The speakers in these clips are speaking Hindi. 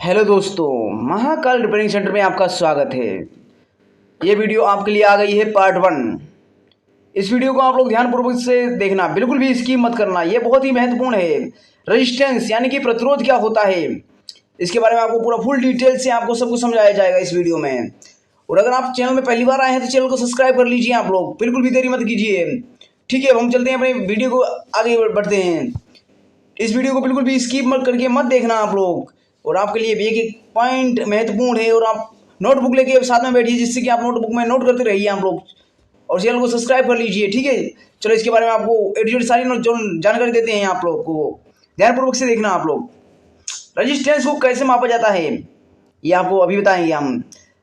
हेलो दोस्तों, महाकाल रिपेयरिंग सेंटर में आपका स्वागत है। ये वीडियो आपके लिए आ गई है पार्ट 1। इस वीडियो को आप लोग ध्यानपूर्वक से देखना, बिल्कुल भी स्किप मत करना। ये बहुत ही महत्वपूर्ण है। रेजिस्टेंस यानी कि प्रतिरोध क्या होता है, इसके बारे में आपको पूरा फुल डिटेल से आपको सब कुछ समझाया जाएगा इस वीडियो में। और अगर आप चैनल में पहली बार आए हैं तो चैनल को सब्सक्राइब कर लीजिए। आप लोग बिल्कुल भी देरी मत कीजिए। ठीक है, अब हम चलते हैं, अपने वीडियो को आगे बढ़ते हैं। इस वीडियो को बिल्कुल भी स्किप मत करके मत देखना आप लोग। और आपके लिए भी एक एक पॉइंट महत्वपूर्ण है, और आप नोटबुक लेके साथ में बैठिए, जिससे कि आप नोटबुक में नोट करते रहिए आप लोग। और चैनल को सब्सक्राइब कर लीजिए। ठीक है, चलो इसके बारे में आपको एडिट सारी जो जानकारी देते हैं आप लोग को ध्यानपूर्वक से देखना आप लोग। रजिस्टेंस को कैसे मापा जाता है ये आपको अभी बताएंगे हम।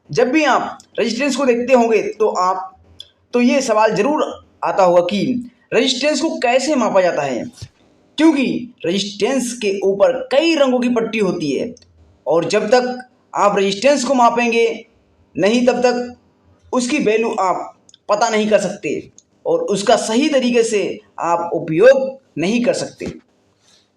जब भी आप रजिस्टेंस को देखते होंगे तो ये सवाल जरूर आता होगा कि रजिस्टेंस को कैसे मापा जाता है, क्योंकि रजिस्टेंस के ऊपर कई रंगों की पट्टी होती है। और जब तक आप रजिस्टेंस को मापेंगे नहीं, तब तक उसकी वैल्यू आप पता नहीं कर सकते और उसका सही तरीके से आप उपयोग नहीं कर सकते।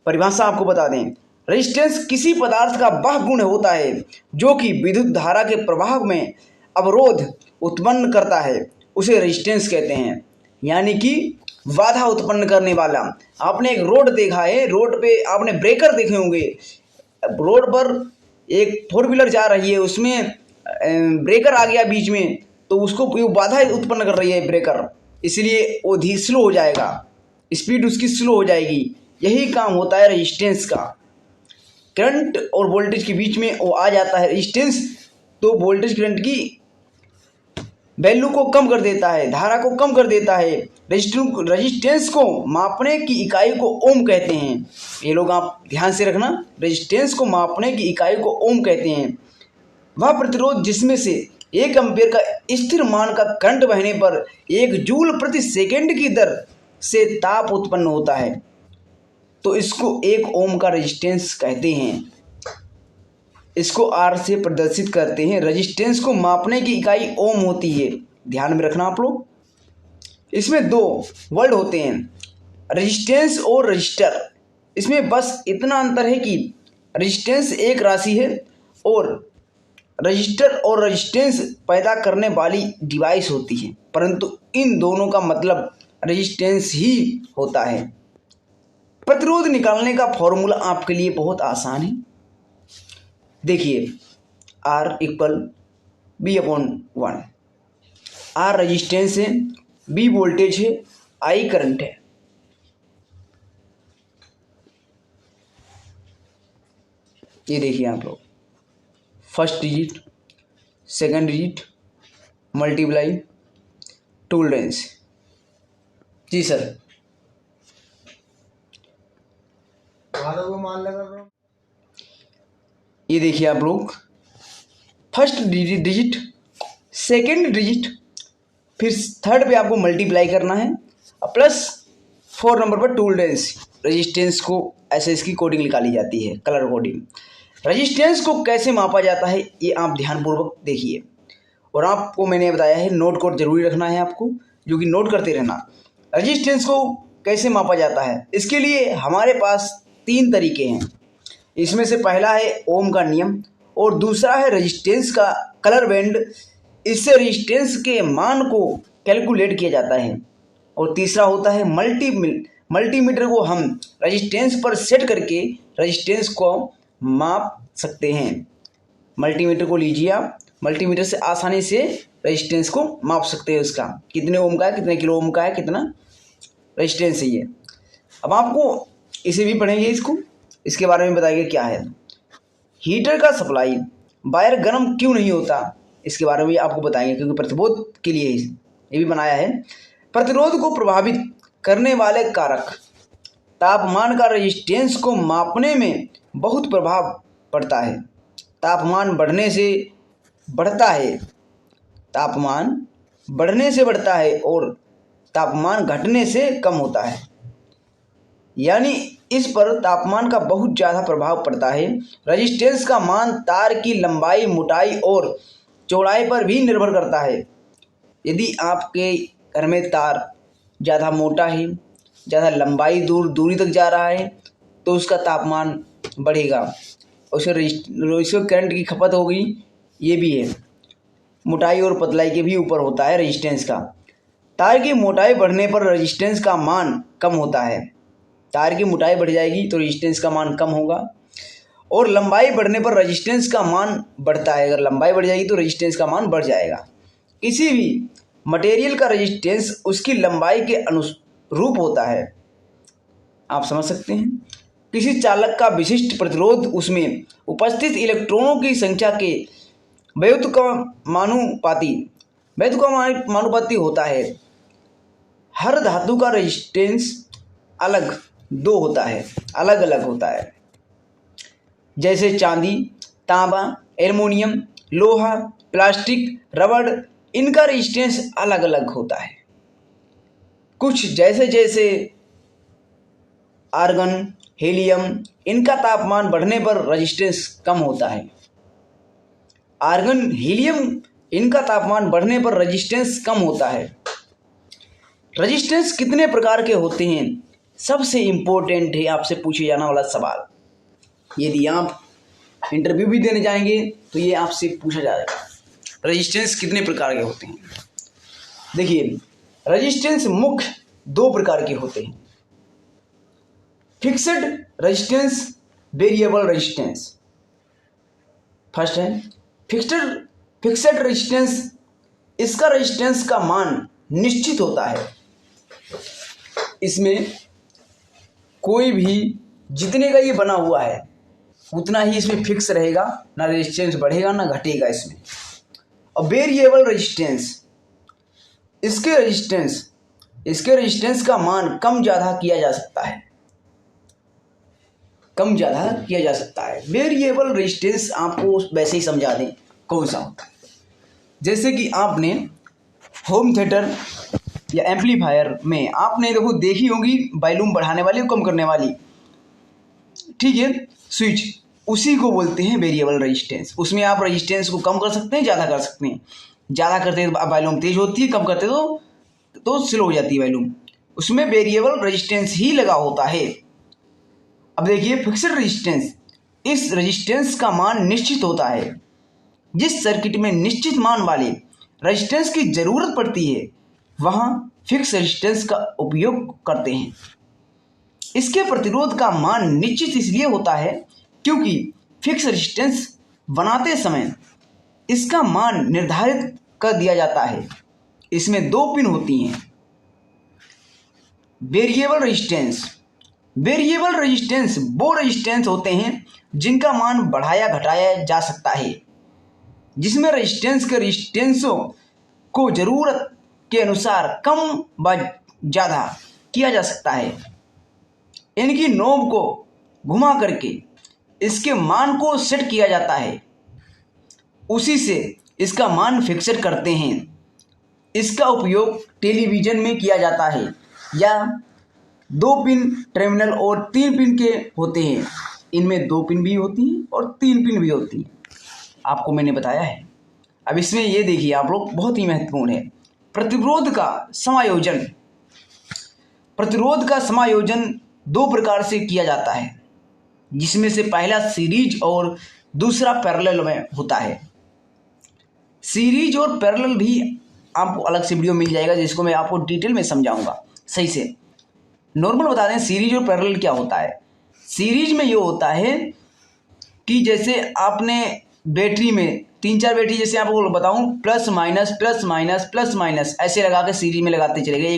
परिभाषा आपको बता दें, रजिस्टेंस किसी पदार्थ का वह गुण होता है जो कि विद्युत धारा के प्रवाह में अवरोध उत्पन्न करता है, उसे रजिस्टेंस कहते हैं। यानी कि बाधा उत्पन्न करने वाला। आपने एक रोड देखा है, रोड पे आपने ब्रेकर देखे होंगे। रोड पर एक 4 व्हीलर जा रही है, उसमें ब्रेकर आ गया बीच में, तो उसको बाधा उत्पन्न कर रही है ब्रेकर, इसलिए वो स्लो हो जाएगा, स्पीड उसकी स्लो हो जाएगी। यही काम होता है रेजिस्टेंस का। करंट और वोल्टेज के बीच में वो आ जाता है रेजिस्टेंस, तो वोल्टेज करंट की वैल्यू को कम कर देता है, धारा को कम कर देता है। रेजिस्टेंस को मापने की इकाई को ओम कहते हैं। ये लोग आप ध्यान से रखना, रेजिस्टेंस को मापने की इकाई को ओम कहते हैं। वह प्रतिरोध जिसमें से 1 एम्पीयर का स्थिर मान का करंट बहने पर 1 जूल प्रति सेकंड की दर से ताप उत्पन्न होता है, तो इसको 1 ओम का रेजिस्टेंस कहते हैं। इसको आर से प्रदर्शित करते हैं। रेजिस्टेंस को मापने की इकाई ओम होती है, ध्यान में रखना आप लोग। इसमें 2 वर्ड होते हैं, रेजिस्टेंस और रजिस्टर। इसमें बस इतना अंतर है कि रेजिस्टेंस एक राशि है और रजिस्टर और रेजिस्टेंस पैदा करने वाली डिवाइस होती है, परंतु इन दोनों का मतलब रेजिस्टेंस ही होता है। प्रतिरोध निकालने का फॉर्मूला आपके लिए बहुत आसान है। देखिए, R equal B/1। R resistance है, B वोल्टेज है, I करंट है। ये देखिए आप लोग, first digit, second digit, multiply, tolerance. जी सर, ये देखिए आप लोग, फर्स्ट डिजिट, सेकंड डिजिट, फिर थर्ड पे आपको मल्टीप्लाई करना है, प्लस 4 नंबर पर टोलरेंस। रेजिस्टेंस को ऐसे इसकी कोडिंग निकाली जाती है, कलर कोडिंग। रेजिस्टेंस को कैसे मापा जाता है ये आप ध्यानपूर्वक देखिए। और आपको मैंने बताया है, नोट कोड जरूरी रखना है आपको, जो कि नोट करते रहना। रेजिस्टेंस को कैसे मापा जाता है, इसके लिए हमारे पास 3 तरीके हैं। इसमें से पहला है ओम का नियम, और दूसरा है रेजिस्टेंस का कलर बैंड। इससे रेजिस्टेंस के मान को कैलकुलेट किया जाता है। और तीसरा होता है मल्टीमीटर को हम रेजिस्टेंस पर सेट करके रेजिस्टेंस को माप सकते हैं। मल्टीमीटर को लीजिए आप, मल्टीमीटर से आसानी से रेजिस्टेंस को माप सकते हैं, उसका कितने ओम का है, कितने किलो ओम का है, कितना रेजिस्टेंस है ये। अब आपको इसे भी पढ़ेंगे, इसके बारे में बताइए क्या है। हीटर का सप्लाई वायर गर्म क्यों नहीं होता, इसके बारे में आपको बताएंगे, क्योंकि प्रतिरोध के लिए ये भी बनाया है। प्रतिरोध को प्रभावित करने वाले कारक। तापमान का रेजिस्टेंस को मापने में बहुत प्रभाव पड़ता है। तापमान बढ़ने से बढ़ता है, तापमान बढ़ने से बढ़ता है, और तापमान घटने से कम होता है। यानी इस पर तापमान का बहुत ज़्यादा प्रभाव पड़ता है। रेजिस्टेंस का मान तार की लंबाई, मोटाई और चौड़ाई पर भी निर्भर करता है। यदि आपके घर में तार ज़्यादा मोटा है, ज़्यादा लंबाई दूरी तक जा रहा है, तो उसका तापमान बढ़ेगा। उसके करंट की खपत हो गई, ये भी है। मोटाई और पतलाई के भी ऊपर होता है रजिस्टेंस का। तार की मोटाई बढ़ने पर रजिस्टेंस का मान कम होता है। तार की मोटाई बढ़ जाएगी तो रजिस्टेंस का मान कम होगा, और लंबाई बढ़ने पर रजिस्टेंस का मान बढ़ता है। अगर लंबाई बढ़ जाएगी तो रजिस्टेंस का मान बढ़ जाएगा। किसी भी मटेरियल का रजिस्टेंस उसकी लंबाई के अनुरूप होता है। आप समझ सकते हैं। किसी चालक का विशिष्ट प्रतिरोध उसमें उपस्थित इलेक्ट्रॉनों की संख्या के व्युत्क्रमानुपाती होता है। हर धातु का रजिस्टेंस अलग अलग होता है। जैसे चांदी, तांबा, एल्युमिनियम, लोहा, प्लास्टिक, रबड़, इनका रजिस्टेंस अलग अलग होता है। कुछ जैसे आर्गन, हीलियम, इनका तापमान बढ़ने पर रजिस्टेंस कम होता है। आर्गन, हीलियम, इनका तापमान बढ़ने पर रजिस्टेंस कम होता है। रजिस्टेंस कितने प्रकार के होते हैं? सबसे इम्पोर्टेंट है आपसे पूछे जाने वाला सवाल। यदि आप इंटरव्यू भी देने जाएंगे तो ये आपसे पूछा जाएगा, रजिस्टेंस कितने प्रकार के होते हैं। देखिए, रजिस्टेंस मुख्य 2 प्रकार के होते हैं, fixed resistance, variable resistance. First है फिक्स्ड रेजिस्टेंस। इसका रेजिस्टेंस का मान निश्चित होता है। इसमें कोई भी जितने का ये बना हुआ है उतना ही इसमें फिक्स रहेगा, ना रेजिस्टेंस बढ़ेगा ना घटेगा इसमें। और वेरिएबल रेजिस्टेंस, इसके रेजिस्टेंस का मान कम ज़्यादा किया जा सकता है। वेरिएबल रेजिस्टेंस आपको वैसे ही समझा दें कौन सा होता है। जैसे कि आपने होम थिएटर या एम्पलीफायर में आपने देखी होगी वॉल्यूम बढ़ाने वाली और कम करने वाली, ठीक है, स्विच, उसी को बोलते हैं वेरिएबल रेजिस्टेंस। उसमें आप रेजिस्टेंस को कम कर सकते हैं, ज़्यादा कर सकते हैं। ज़्यादा करते हैं तो वॉल्यूम तेज होती है, कम करते तो स्लो हो जाती है वॉल्यूम। उसमें वेरिएबल रेजिस्टेंस ही लगा होता है। अब देखिए, फिक्स्ड रेजिस्टेंस, इस रेजिस्टेंस का मान निश्चित होता है। जिस सर्किट में निश्चित मान वाले रेजिस्टेंस की जरूरत पड़ती है वहां फिक्स रेजिस्टेंस का उपयोग करते हैं। इसके प्रतिरोध का मान निश्चित इसलिए होता है क्योंकि फिक्स रेजिस्टेंस बनाते समय इसका मान निर्धारित कर दिया जाता है। इसमें 2 पिन होती हैं। वेरिएबल रेजिस्टेंस वो रेजिस्टेंस होते हैं जिनका मान बढ़ाया घटाया जा सकता है, जिसमें रेजिस्टेंसों को जरूरत के अनुसार कम व ज़्यादा किया जा सकता है। इनकी नोब को घुमा करके इसके मान को सेट किया जाता है, उसी से इसका मान फिक्सड करते हैं। इसका उपयोग टेलीविज़न में किया जाता है या 2 पिन टर्मिनल और 3 पिन के होते हैं। इनमें 2 पिन भी होती हैं और 3 पिन भी होती हैं, आपको मैंने बताया है। अब इसमें ये देखिए आप लोग, बहुत ही महत्वपूर्ण है, प्रतिरोध का समायोजन 2 प्रकार से किया जाता है, जिसमें से पहला सीरीज और दूसरा पैरेलल में होता है। सीरीज और पैरेलल भी आपको अलग से वीडियो मिल जाएगा, जिसको मैं आपको डिटेल में समझाऊंगा सही से। नॉर्मल बता दें सीरीज और पैरेलल क्या होता है। सीरीज में ये होता है कि जैसे आपने बैटरी में 3-4 बैटरी, जैसे आपको बताऊं, प्लस माइनस ऐसे लगा के सीरीज में लगाते चले गए,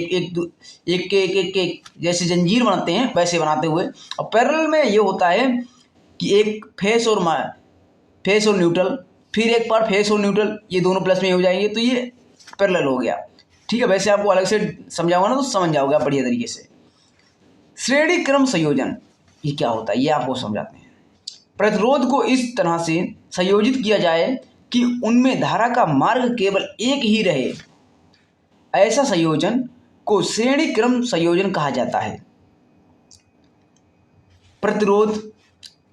एक जैसे जंजीर बनाते हैं वैसे बनाते हुए। और पैरेलल में ये होता है कि एक फेस और न्यूट्रल, फिर एक बार फेस और न्यूट्रल, ये दोनों प्लस में हो जाएंगे तो ये पैरेलल हो गया, ठीक है। वैसे आपको अलग से समझाऊंगा ना तो समझ जाओगे आप बढ़िया तरीके से। श्रेणी क्रम संयोजन ये क्या होता है ये आपको समझाते हैं। प्रतिरोध को इस तरह से संयोजित किया जाए कि उनमें धारा का मार्ग केवल एक ही रहे, ऐसा संयोजन को श्रेणी क्रम संयोजन कहा जाता है। प्रतिरोध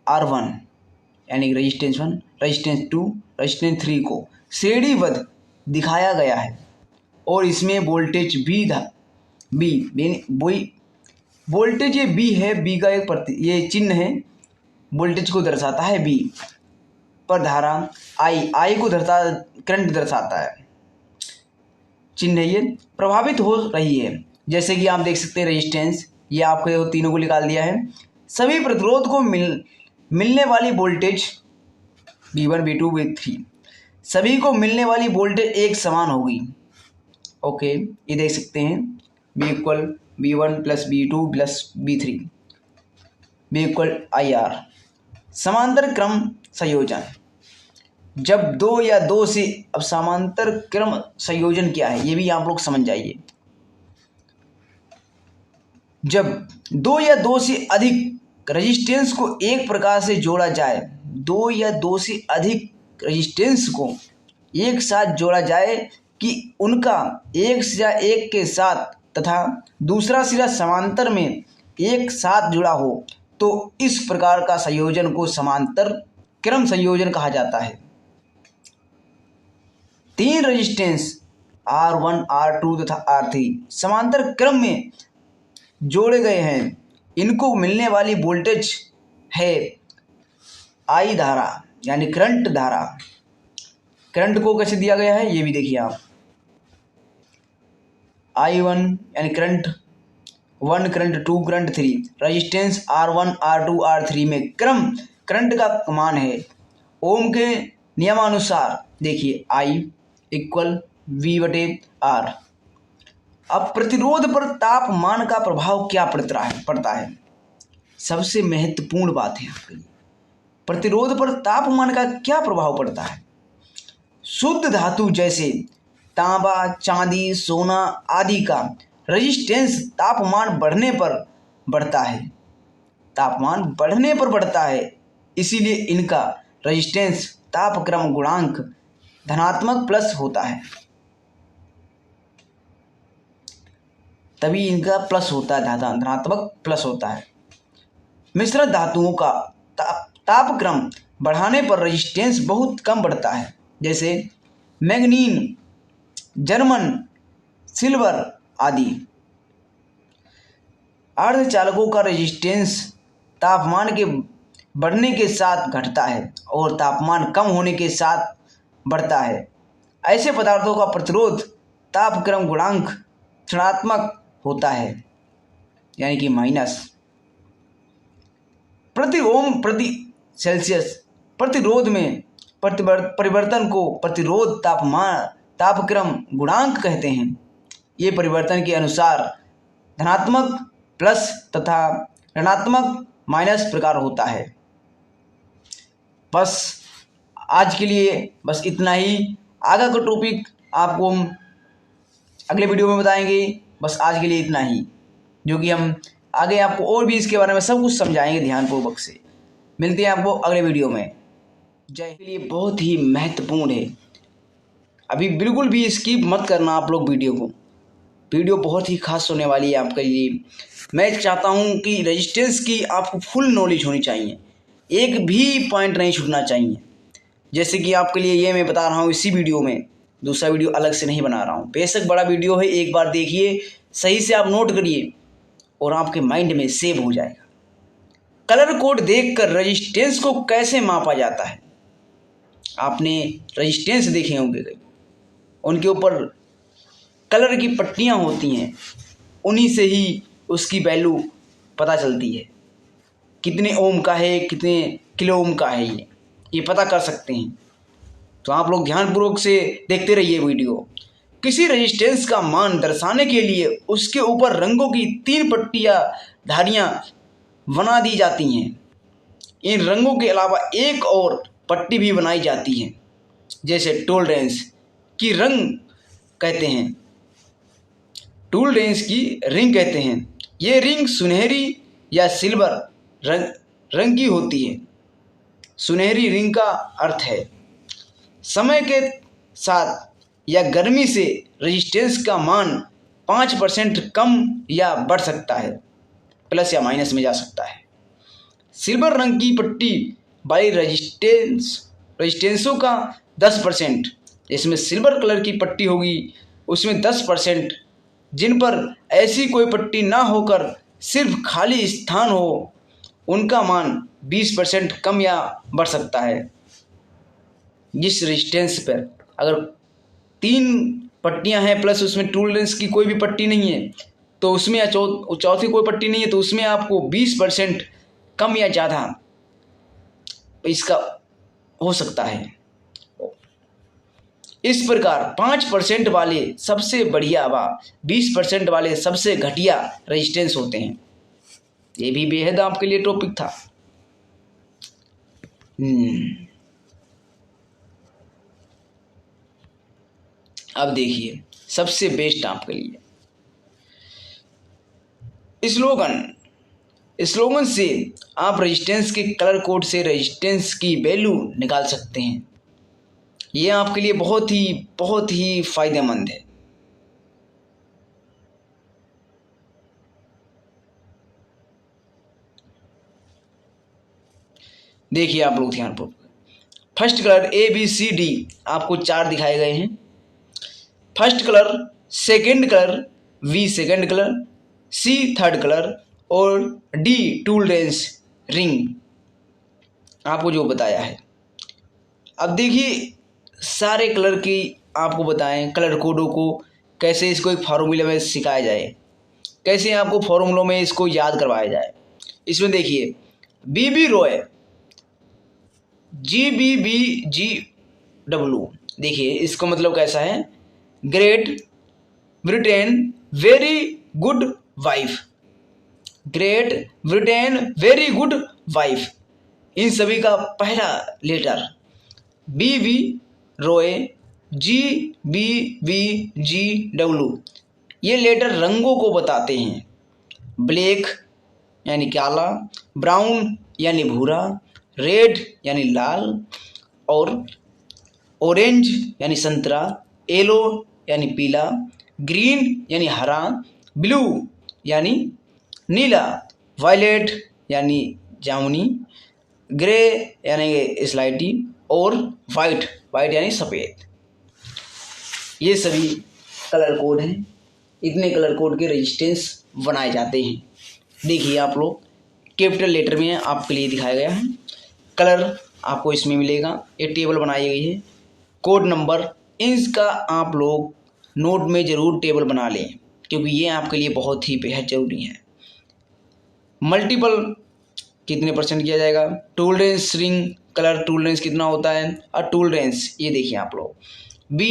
R1 यानी रेजिस्टेंस 1, रेजिस्टेंस 2, रेजिस्टेंस 3 को श्रेणीबद्ध दिखाया गया है और इसमें वोल्टेज वोल्टेज ये B है, B का एक ये चिन्ह है, वोल्टेज को दर्शाता है V, पर धारा I को करंट दर्शाता है। चिन्ह ये प्रभावित हो रही है। जैसे कि आप देख सकते हैं रेजिस्टेंस, ये आपको तीनों को निकाल दिया है। सभी प्रतिरोध को मिलने वाली वोल्टेज V1 V2 V3 सभी को मिलने वाली वोल्टेज एक समान होगी। ओके, ये देख सकते हैं V equal V1 plus V2 plus V3, V equal IR। समांतर क्रम संयोजन, जब दो या दो से, अब समांतर क्रम संयोजन क्या है ये भी आप लोग समझ जाइए। जब दो या दो से अधिक रेजिस्टेंस को एक प्रकार से जोड़ा जाए, दो या दो से अधिक रेजिस्टेंस को एक साथ जोड़ा जाए कि उनका एक सिरा एक के साथ तथा दूसरा सिरा समांतर में एक साथ जुड़ा हो, तो इस प्रकार का संयोजन को समांतर क्रम संयोजन कहा जाता है। तीन रेजिस्टेंस R1, R2 तथा R3 समांतर क्रम में जोड़े गए हैं। इनको मिलने वाली वोल्टेज है I धारा, यानी करंट धारा। करंट को कैसे दिया गया है ये भी देखिए आप। I1 यानी current 1, current 2, current 3। Resistance R1, R2, R3 में करंट का मान है ओम के नियमानुसार। देखिए I इक्वल V/R। अब प्रतिरोध पर तापमान का प्रभाव क्या पड़ता है। सबसे महत्वपूर्ण बात है आपके लिए, प्रतिरोध पर तापमान का क्या प्रभाव पड़ता है। शुद्ध धातु जैसे तांबा, चांदी, सोना आदि का रेजिस्टेंस तापमान बढ़ने पर बढ़ता है। तापमान बढ़ने पर बढ़ता है, इसीलिए इनका रेजिस्टेंस तापक्रम गुणांक धनात्मक प्लस होता है। तभी इनका प्लस होता है, धनात्मक प्लस होता है। मिश्र धातुओं का तापक्रम बढ़ाने पर रेजिस्टेंस बहुत कम बढ़ता है, जैसे मैग्नीन, जर्मन, सिल्वर आदि। अर्धचालकों का रेजिस्टेंस तापमान के बढ़ने के साथ घटता है और तापमान कम होने के साथ बढ़ता है। ऐसे पदार्थों का प्रतिरोध तापक्रम गुणांक ऋणात्मक होता है, यानी कि माइनस। प्रति ओम प्रति सेल्सियस प्रतिरोध में परिवर्तन को प्रतिरोध तापक्रम गुणांक कहते हैं। ये परिवर्तन के अनुसार धनात्मक प्लस तथा ऋणात्मक माइनस प्रकार होता है। बस आज के लिए बस इतना ही। आगे का टॉपिक आपको हम अगले वीडियो में बताएंगे। बस आज के लिए इतना ही, जो कि हम आगे आपको और भी इसके बारे में सब कुछ समझाएंगे ध्यानपूर्वक से। मिलते हैं आपको अगले वीडियो में। जय के लिए बहुत ही महत्वपूर्ण है, अभी बिल्कुल भी स्किप मत करना आप लोग वीडियो को। वीडियो बहुत ही खास होने वाली है आपके लिए। मैं चाहता हूं कि रेजिस्टेंस की आपको फुल नॉलेज होनी चाहिए, एक भी पॉइंट नहीं छूटना चाहिए। जैसे कि आपके लिए ये मैं बता रहा हूँ इसी वीडियो में, दूसरा वीडियो अलग से नहीं बना रहा हूँ। बेशक बड़ा वीडियो है, एक बार देखिए, सही से आप नोट करिए और आपके माइंड में सेव हो जाएगा। कलर कोड देखकर रेजिस्टेंस को कैसे मापा जाता है। आपने रेजिस्टेंस देखे होंगे, उनके ऊपर कलर की पट्टियाँ होती हैं, उन्हीं से ही उसकी वैल्यू पता चलती है, कितने ओम का है, कितने किलो ओम का है, ये पता कर सकते हैं। तो आप लोग ध्यानपूर्वक से देखते रहिए वीडियो। किसी रेजिस्टेंस का मान दर्शाने के लिए उसके ऊपर रंगों की 3 पट्टियाँ धारियाँ बना दी जाती हैं। इन रंगों के अलावा एक और पट्टी भी बनाई जाती है, जैसे टोलरेंस की रंग कहते हैं, टोलरेंस की रिंग कहते हैं। ये रिंग सुनहरी या सिल्वर रंग की होती है। सुनहरी रिंग का अर्थ है समय के साथ या गर्मी से रेजिस्टेंस का मान 5% कम या बढ़ सकता है, प्लस या माइनस में जा सकता है। सिल्वर रंग की पट्टी वाली रेजिस्टेंसों का 10%, इसमें सिल्वर कलर की पट्टी होगी उसमें 10%, जिन पर ऐसी कोई पट्टी ना होकर सिर्फ खाली स्थान हो उनका मान 20% कम या बढ़ सकता है। जिस रेजिस्टेंस पर अगर 3 पट्टियां हैं प्लस उसमें टॉलरेंस की कोई भी पट्टी नहीं है तो उसमें, या चौथी कोई पट्टी नहीं है तो उसमें आपको 20% कम या ज़्यादा इसका हो सकता है। इस प्रकार 5% वाले सबसे बढ़िया व 20% वाले सबसे घटिया रेजिस्टेंस होते हैं। ये भी बेहद आपके लिए टॉपिक था। अब देखिए सबसे बेस्ट आपके लिए स्लोगन से आप रेजिस्टेंस के कलर कोड से रेजिस्टेंस की वैल्यू निकाल सकते हैं। ये आपके लिए बहुत ही फायदेमंद है। देखिए आप लोग ध्यानपूर्वक, फर्स्ट कलर ABCD आपको 4 दिखाए गए हैं। First colour, second colour, V second colour, C third colour और D टॉलरेंस रिंग आपको जो बताया है। अब देखिए सारे कलर की आपको बताएं कलर कोडों को कैसे इसको एक फार्मूले में सिखाया जाए, कैसे आपको फार्मूलों में इसको याद करवाया जाए। इसमें देखिए BB रॉय GBBGW, देखिए इसको मतलब कैसा है, great Britain very good wife, great Britain very good wife. इन सभी का पहला लेटर BB रॉय GBBGW, ये लेटर रंगों को बताते हैं। ब्लैक यानी काला, ब्राउन यानी भूरा, रेड यानी लाल और ऑरेंज यानी संतरा, येलो यानी पीला, ग्रीन यानी हरा, ब्लू यानी नीला, वायलेट यानी जामुनी, ग्रे यानी स्लाइटी और वाइट यानी सफ़ेद। ये सभी कलर कोड हैं। इतने कलर कोड के रेजिस्टेंस बनाए जाते हैं। देखिए आप लोग कैपिटल लेटर में आपके लिए दिखाया गया है। कलर आपको इसमें मिलेगा, ये टेबल बनाई गई है। कोड नंबर, इनका आप लोग नोट में ज़रूर टेबल बना लें क्योंकि ये आपके लिए बहुत ही बेहद ज़रूरी है। मल्टीपल कितने % किया जाएगा, टॉलरेंस रिंग कलर टॉलरेंस कितना होता है, और टॉलरेंस ये देखिए आप लोग B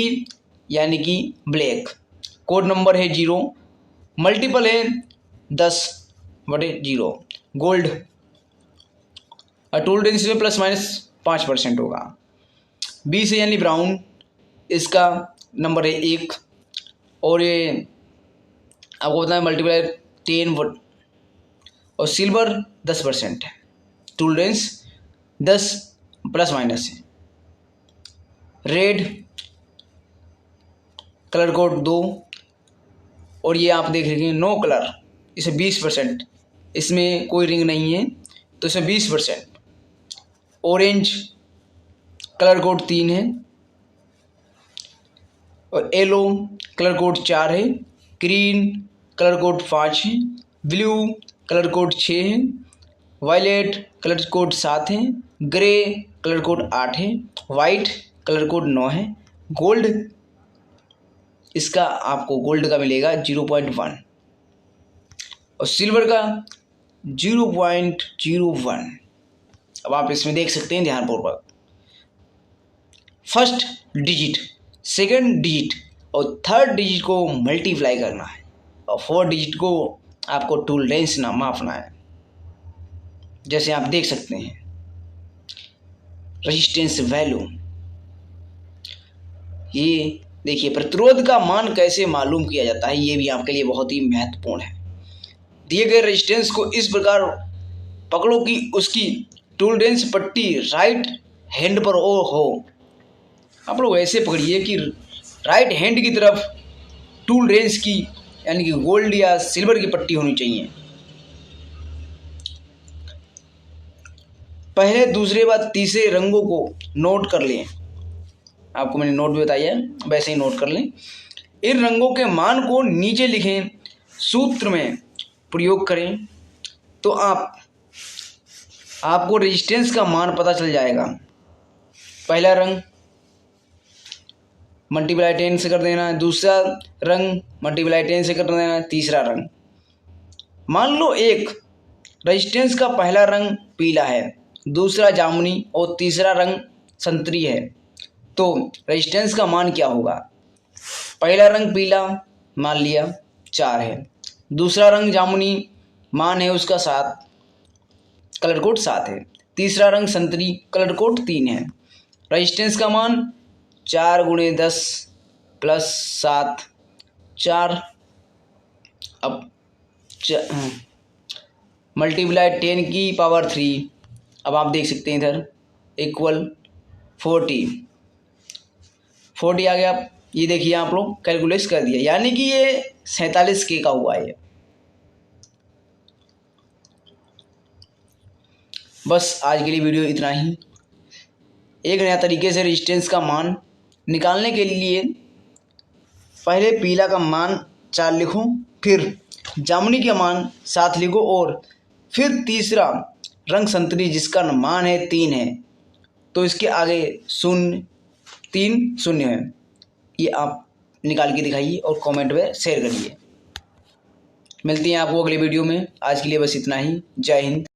यानी कि ब्लैक, कोड नंबर है 0, मल्टीपल है 10/0, गोल्ड और टॉलरेंस में ±5% होगा। B से यानी ब्राउन, इसका नंबर है 1 और ये आपको बताएं मल्टीपल है 10 और सिल्वर 10% है, टॉलरेंस 10 ± है। रेड कलर कोड 2 और ये आप देख रहे हैं नो कलर, इसे 20%, इसमें कोई रिंग नहीं है तो इसमें 20%। ऑरेंज कलर कोड 3 है और येलो कलर कोड 4 है, ग्रीन कलर कोड 5 है, ब्लू कलर कोड 6 है, वायलेट कलर कोड 7 है, ग्रे कलर कोड 8 है, वाइट कलर कोड 9 है, गोल्ड, इसका आपको गोल्ड का मिलेगा 0.1 और सिल्वर का 0.01। अब आप इसमें देख सकते हैं ध्यानपूर्वक, फर्स्ट डिजिट, सेकंड डिजिट और थर्ड डिजिट को मल्टीप्लाई करना है और फोर्थ डिजिट को आपको टॉलरेंस ना मापना है। जैसे आप देख सकते हैं रेजिस्टेंस वैल्यू, ये देखिए प्रतिरोध का मान कैसे मालूम किया जाता है, ये भी आपके लिए बहुत ही महत्वपूर्ण है। दिए गए रेजिस्टेंस को इस प्रकार पकड़ो कि उसकी टॉलरेंस पट्टी राइट हैंड पर हो। आप लोग ऐसे पकड़िए कि राइट हैंड की तरफ टॉलरेंस की यानी कि गोल्ड या सिल्वर की पट्टी होनी चाहिए। पहले, दूसरे व तीसरे रंगों को नोट कर लें। आपको मैंने नोट भी बताया, वैसे ही नोट कर लें। इन रंगों के मान को नीचे लिखें, सूत्र में प्रयोग करें तो आप आपको रेजिस्टेंस का मान पता चल जाएगा। पहला रंग मल्टीप्लाई 10 से कर देना है, दूसरा रंग मल्टीप्लाई 10 से कर देना है, तीसरा रंग। मान लो एक रेजिस्टेंस का पहला रंग पीला है, दूसरा जामुनी और तीसरा रंग संतरी है, तो रेजिस्टेंस का मान क्या होगा? पहला रंग पीला मान लिया 4 है, दूसरा रंग जामुनी मान है उसका 7, कलर कोड 7 है, तीसरा रंग संतरी कलर कोड 3 है। रेजिस्टेंस का मान 4 × 10 + 7, 4 अब मल्टीप्लाई 10 की पावर 3, अब आप देख सकते हैं इधर इक्वल 40 आ गया। ये देखिए आप लोग कैलकुलेट कर दिया, यानी कि ये 47K का हुआ है। बस आज के लिए वीडियो इतना ही। एक नया तरीके से रेजिस्टेंस का मान निकालने के लिए पहले पीला का मान 4 लिखो, फिर जामुनी का मान 7 लिखो और फिर तीसरा रंग संतरी जिसका मान है 3 है, तो इसके आगे 0 3 0 है। ये आप निकाल के दिखाइए और कमेंट में शेयर करिए। मिलती हैं आपको अगले वीडियो में। आज के लिए बस इतना ही। जय हिंद।